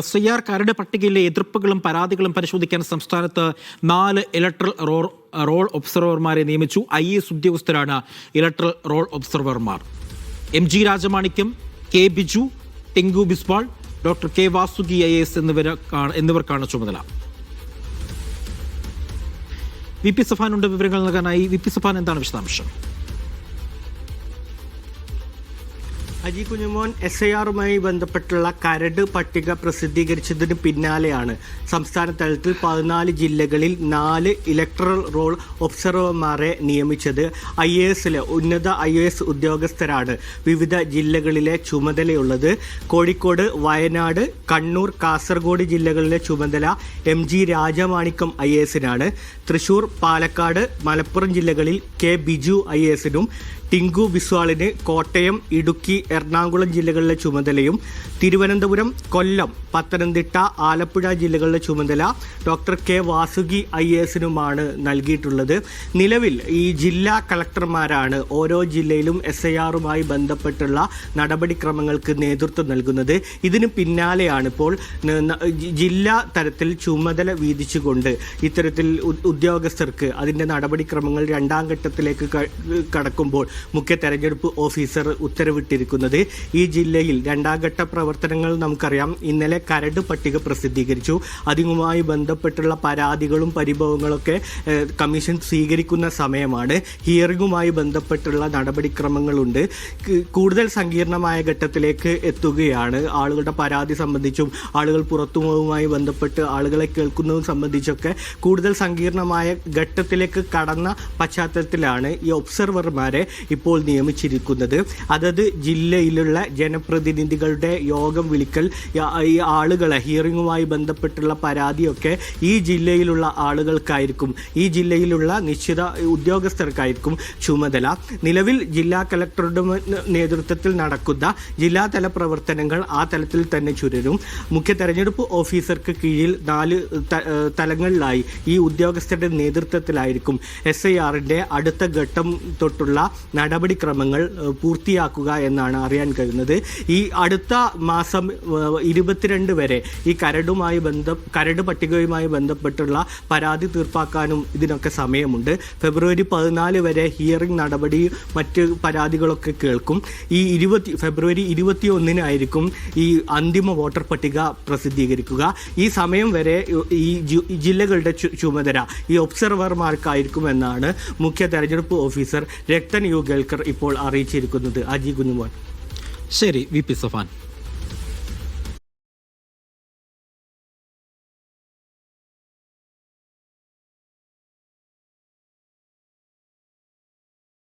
SIR കരട് പട്ടികയിലെ എതിർപ്പുകളും പരാതികളും പരിശോധിക്കാൻ സംസ്ഥാനത്ത് 4 ഇലക്ട്രൽ റോൾ ഒബ്സർവർമാരെ നിയമിച്ചു. IAS ഉദ്യോഗസ്ഥരാണ് ഇലക്ട്രൽ റോൾ ഒബ്സർവർമാർ. MG Rajamanickam, K Biju, Tinku Biswal, doctor K Vasuki IAS എന്നിവർക്കാണ് ചുമതല. VP സഫാനുണ്ട് വിവരങ്ങൾ നൽകാനായി. VP സഫാൻ, എന്താണ് വിശദാംശം? അജി കുഞ്ഞുമോൻ, SIRുമായി ബന്ധപ്പെട്ടുള്ള കരട് പട്ടിക പ്രസിദ്ധീകരിച്ചതിന് പിന്നാലെയാണ് സംസ്ഥാന തലത്തിൽ 14 ജില്ലകളിൽ 4 ഇലക്ട്രൽ റോൾ ഒബ്സർവർമാരെ നിയമിച്ചത്. IASലെ ഉന്നത IAS ഉദ്യോഗസ്ഥരാണ് വിവിധ ജില്ലകളിലെ ചുമതലയുള്ളത്. കോഴിക്കോട്, വയനാട്, കണ്ണൂർ, കാസർഗോഡ് ജില്ലകളിലെ ചുമതല MG രാജമാണിക്യം IASനാണ്. തൃശൂർ, പാലക്കാട്, മലപ്പുറം ജില്ലകളിൽ K ബിജു IASനും ടിങ്കു ബിസ്വാളിന് കോട്ടയം, ഇടുക്കി, എറണാകുളം ജില്ലകളിലെ ചുമതലയും തിരുവനന്തപുരം, കൊല്ലം, പത്തനംതിട്ട, ആലപ്പുഴ ജില്ലകളിലെ ചുമതല ഡോക്ടർ K വാസുകി IASനുമാണ് നൽകിയിട്ടുള്ളത്. നിലവിൽ ഈ ജില്ലാ കളക്ടർമാരാണ് ഓരോ ജില്ലയിലും SIRുമായി ബന്ധപ്പെട്ടുള്ള നടപടിക്രമങ്ങൾക്ക് നേതൃത്വം നൽകുന്നത്. ഇതിന് പിന്നാലെയാണ് ഇപ്പോൾ ജില്ലാ തലത്തിൽ ചുമതല വീതിച്ചുകൊണ്ട് ഇത്തരത്തിൽ ഉദ്യോഗസ്ഥർക്ക് അതിൻ്റെ നടപടിക്രമങ്ങൾ 2ാം ഘട്ടത്തിലേക്ക് കടക്കുമ്പോൾ മുഖ്യ തെരഞ്ഞെടുപ്പ് ഓഫീസർ ഉത്തരവിട്ടിരിക്കുന്നത്. ഈ ജില്ലയിൽ 2ാം ഘട്ട പ്രവർത്തനങ്ങൾ നമുക്കറിയാം. ഇന്നലെ കരട് പട്ടിക പ്രസിദ്ധീകരിച്ചു. അതുമായി ബന്ധപ്പെട്ടുള്ള പരാതികളും പരിഭവങ്ങളൊക്കെ കമ്മീഷൻ സ്വീകരിക്കുന്ന സമയമാണ്. ഹിയറിംഗുമായി ബന്ധപ്പെട്ടുള്ള നടപടിക്രമങ്ങളുണ്ട്. കൂടുതൽ സങ്കീർണമായ ഘട്ടത്തിലേക്ക് എത്തുകയാണ്. ആളുകളുടെ പരാതി സംബന്ധിച്ചും ആളുകൾ പുറത്തുപോകുമായി ബന്ധപ്പെട്ട് ആളുകളെ കേൾക്കുന്നതും സംബന്ധിച്ചൊക്കെ കൂടുതൽ സങ്കീർണമായ ഘട്ടത്തിലേക്ക് കടന്ന പശ്ചാത്തലത്തിലാണ് ഈ ഒബ്സർവർമാരെ ഇപ്പോൾ നിയമിച്ചിരിക്കുന്നത്. അതത് ജില്ലയിലുള്ള ജനപ്രതിനിധികളുടെ യോഗം വിളിക്കൽ, ഈ ആളുകളെ ഹിയറിംഗുമായി ബന്ധപ്പെട്ടുള്ള പരാതിയൊക്കെ ഈ ജില്ലയിലുള്ള ആളുകൾക്കായിരിക്കും, ഈ ജില്ലയിലുള്ള നിശ്ചിത ഉദ്യോഗസ്ഥർക്കായിരിക്കും ചുമതല. നിലവിൽ ജില്ലാ കളക്ടറുടെ നേതൃത്വത്തിൽ നടക്കുന്ന ജില്ലാതല പ്രവർത്തനങ്ങൾ ആ തലത്തിൽ തന്നെ ചുരുരും. മുഖ്യ തെരഞ്ഞെടുപ്പ് ഓഫീസർക്ക് കീഴിൽ 4 തലങ്ങളിലായി ഈ ഉദ്യോഗസ്ഥരുടെ നേതൃത്വത്തിലായിരിക്കും SIRന്റെ അടുത്ത ഘട്ടം തൊട്ടുള്ള നടപടിക്രമങ്ങൾ പൂർത്തിയാക്കുക എന്നാണ് അറിയാൻ കഴിയുന്നത്. ഈ അടുത്ത മാസം 22 വരെ ഈ കരട് പട്ടികയുമായി ബന്ധപ്പെട്ടുള്ള പരാതി തീർപ്പാക്കാനും ഇതിനൊക്കെ സമയമുണ്ട്. ഫെബ്രുവരി 14 വരെ ഹിയറിംഗ് നടപടി, മറ്റ് പരാതികളൊക്കെ കേൾക്കും. ഈ ഫെബ്രുവരി 21 ഈ അന്തിമ വോട്ടർ പട്ടിക പ്രസിദ്ധീകരിക്കുക. ഈ സമയം വരെ ഈ ജില്ലകളുടെ ചുമതല ഈ ഒബ്സർവർമാർക്കായിരിക്കുമെന്നാണ് മുഖ്യ തെരഞ്ഞെടുപ്പ് ഓഫീസർ രക്തൻ യു ഗേൽക്കർ ഇപ്പോൾ അറിയിച്ചിരിക്കുന്നത്. അജി കുഞ്ഞുമോൻ. ശരി, VP സഫാൻ.